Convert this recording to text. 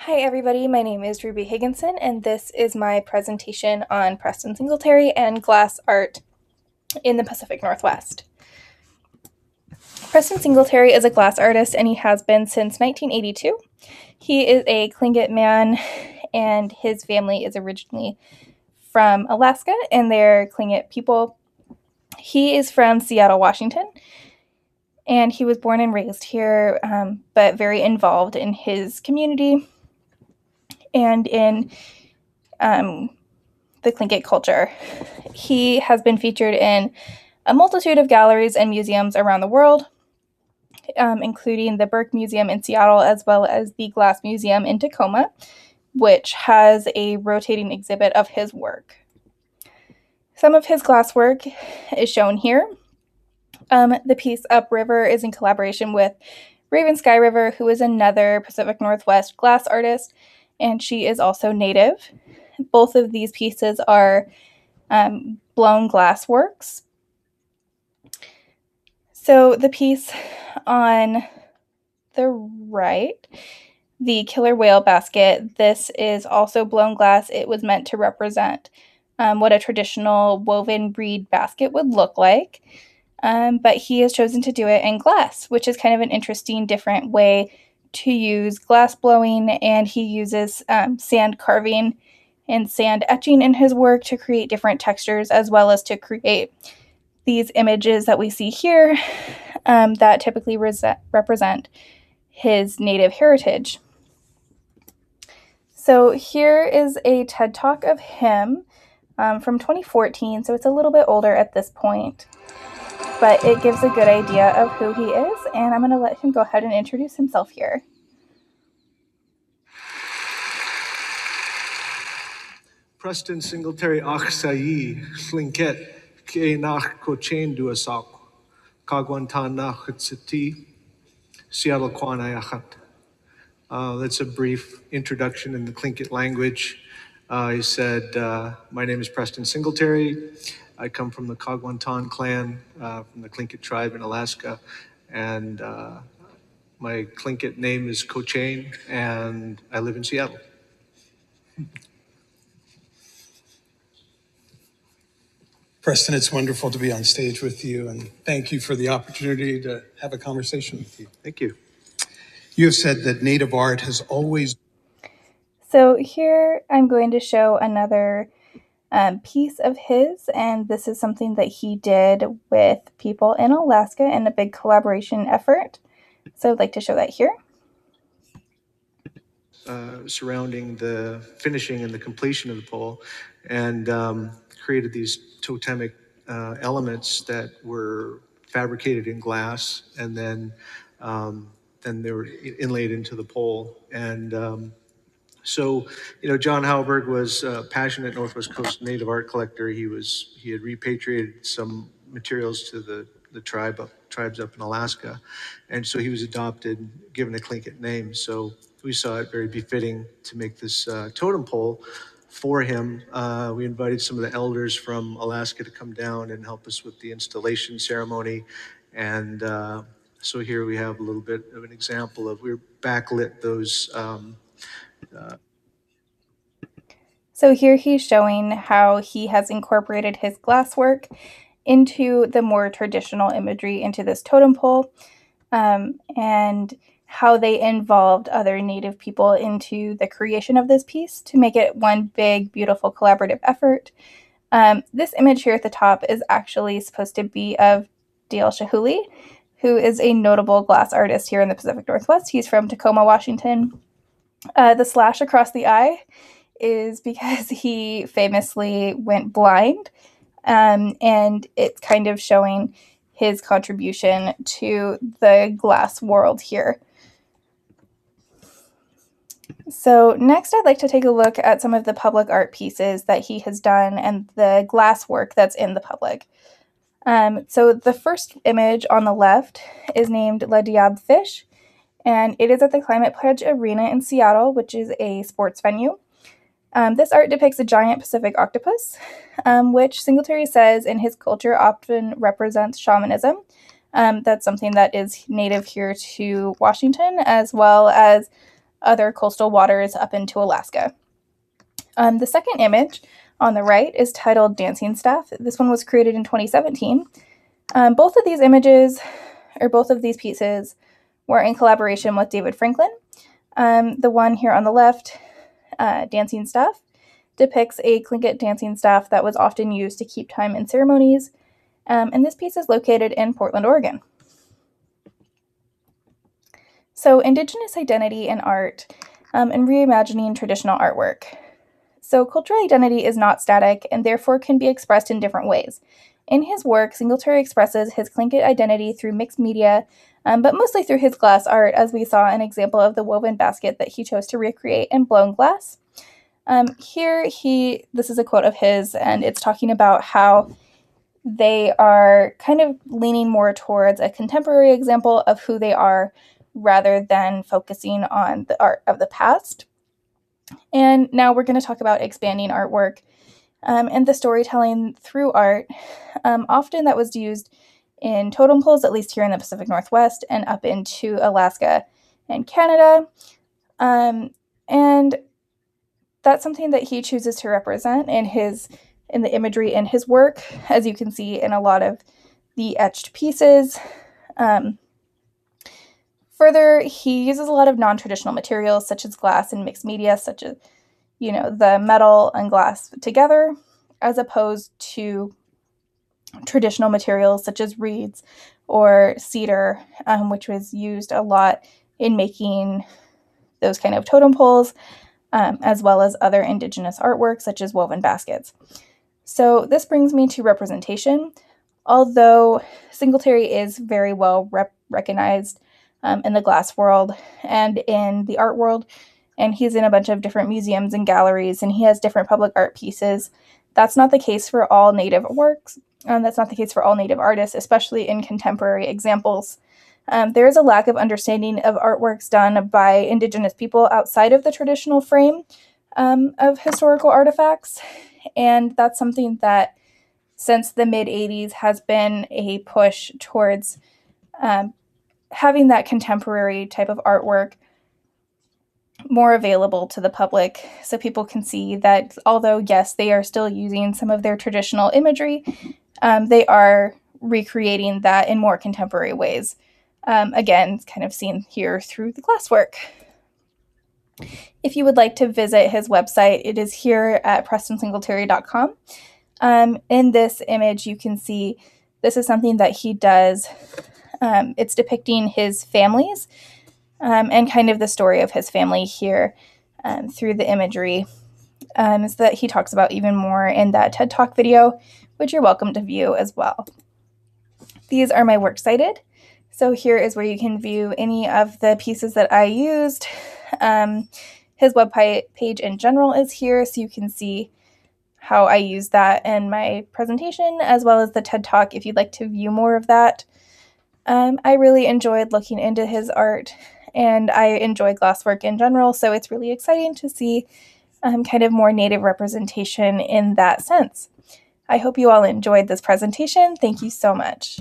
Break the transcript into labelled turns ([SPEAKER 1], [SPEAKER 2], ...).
[SPEAKER 1] Hi everybody, my name is Ruby Higginson and this is my presentation on Preston Singletary and glass art in the Pacific Northwest. Preston Singletary is a glass artist and he has been since 1982. He is a Tlingit man and his family is originally from Alaska and they're Tlingit people. He is from Seattle, Washington, and he was born and raised here, but very involved in his community and in the Tlingit culture. He has been featured in a multitude of galleries and museums around the world, including the Burke Museum in Seattle, as well as the Glass Museum in Tacoma, which has a rotating exhibit of his work. Some of his glass work is shown here. The piece Upriver is in collaboration with Raven Sky River, who is another Pacific Northwest glass artist, and she is also Native. Both of these pieces are blown glass works. So the piece on the right, the Killer Whale Basket, this is also blown glass. It was meant to represent what a traditional woven reed basket would look like, but he has chosen to do it in glass, which is kind of an interesting, different way to use glass blowing, and he uses sand carving and sand etching in his work to create different textures, as well as to create these images that we see here that typically represent his Native heritage. So here is a TED Talk of him from 2014, so it's a little bit older at this point, but it gives a good idea of who he is, and I'm going to let him go ahead and introduce himself here.
[SPEAKER 2] Preston Singletary Achsayi, Tlingit, K'enach Kochain Duasak, Kagwantan Nachitsiti, Seattle Kwanayachat. That's a brief introduction in the Tlingit language. He said, my name is Preston Singletary. I come from the Kagwantan clan, from the Tlingit tribe in Alaska, and my Tlingit name is Kochain, and I live in Seattle.
[SPEAKER 3] Preston, it's wonderful to be on stage with you, and thank you for the opportunity to have a conversation with you.
[SPEAKER 2] Thank you.
[SPEAKER 3] You have said that Native art has always...
[SPEAKER 1] So here I'm going to show another piece of his, and this is something that he did with people in Alaska in a big collaboration effort. So I'd like to show that here.
[SPEAKER 2] Surrounding the finishing and the completion of the pole, and created these totemic elements that were fabricated in glass, and then they were inlaid into the pole. And so, John Halberg was a passionate Northwest Coast Native art collector. He had repatriated some materials to the tribes up in Alaska, and so he was adopted, given a Tlingit name. So we saw it very befitting to make this totem pole for him. We invited some of the elders from Alaska to come down and help us with the installation ceremony, and so here we have a little bit of an example of, we backlit those.
[SPEAKER 1] So here he's showing how he has incorporated his glasswork into the more traditional imagery into this totem pole, and how they involved other Native people into the creation of this piece to make it one big, beautiful, collaborative effort. This image here at the top is actually supposed to be of Dale Shahuli, who is a notable glass artist here in the Pacific Northwest. He's from Tacoma, Washington. The slash across the eye is because he famously went blind, and it's kind of showing his contribution to the glass world here. So next I'd like to take a look at some of the public art pieces that he has done and the glass work that's in the public. So the first image on the left is named La Diab Fish, and it is at the Climate Pledge Arena in Seattle, which is a sports venue. This art depicts a giant Pacific octopus, which Singletary says in his culture often represents shamanism. That's something that is native here to Washington, as well as other coastal waters up into Alaska. The second image on the right is titled Dancing Staff. This one was created in 2017. Both of these images, or both of these pieces, were in collaboration with David Franklin. The one here on the left, Dancing Staff, depicts a Tlingit dancing staff that was often used to keep time in ceremonies, and this piece is located in Portland, Oregon. So, Indigenous identity in art and reimagining traditional artwork. So, cultural identity is not static and therefore can be expressed in different ways. In his work, Singletary expresses his Tlingit identity through mixed media, but mostly through his glass art, as we saw an example of the woven basket that he chose to recreate in blown glass. This is a quote of his, and it's talking about how they are kind of leaning more towards a contemporary example of who they are rather than focusing on the art of the past. And now we're going to talk about expanding artwork and the storytelling through art. Often that was used in totem poles, at least here in the Pacific Northwest, and up into Alaska and Canada. And that's something that he chooses to represent in the imagery in his work, as you can see in a lot of the etched pieces. Further, he uses a lot of non-traditional materials such as glass and mixed media, such as, the metal and glass together, as opposed to traditional materials such as reeds or cedar, which was used a lot in making those kind of totem poles, as well as other Indigenous artwork such as woven baskets. So this brings me to representation. Although Singletary is very well recognized in the glass world and in the art world, and he's in a bunch of different museums and galleries, and he has different public art pieces, that's not the case for all Native works. That's not the case for all Native artists, especially in contemporary examples. There is a lack of understanding of artworks done by Indigenous people outside of the traditional frame of historical artifacts, and that's something that since the mid-'80s has been a push towards having that contemporary type of artwork more available to the public, so people can see that although, yes, they are still using some of their traditional imagery, they are recreating that in more contemporary ways. Again, kind of seen here through the glasswork. If you would like to visit his website, it is here at PrestonSingletary.com. In this image, you can see this is something that he does. It's depicting his families and kind of the story of his family here through the imagery. So that he talks about even more in that TED Talk video, which you're welcome to view as well. These are my works cited. So here is where you can view any of the pieces that I used. His website page in general is here, so you can see how I use that in my presentation, as well as the TED Talk if you'd like to view more of that. I really enjoyed looking into his art, and I enjoy glasswork in general, so it's really exciting to see kind of more Native representation in that sense. I hope you all enjoyed this presentation. Thank you so much.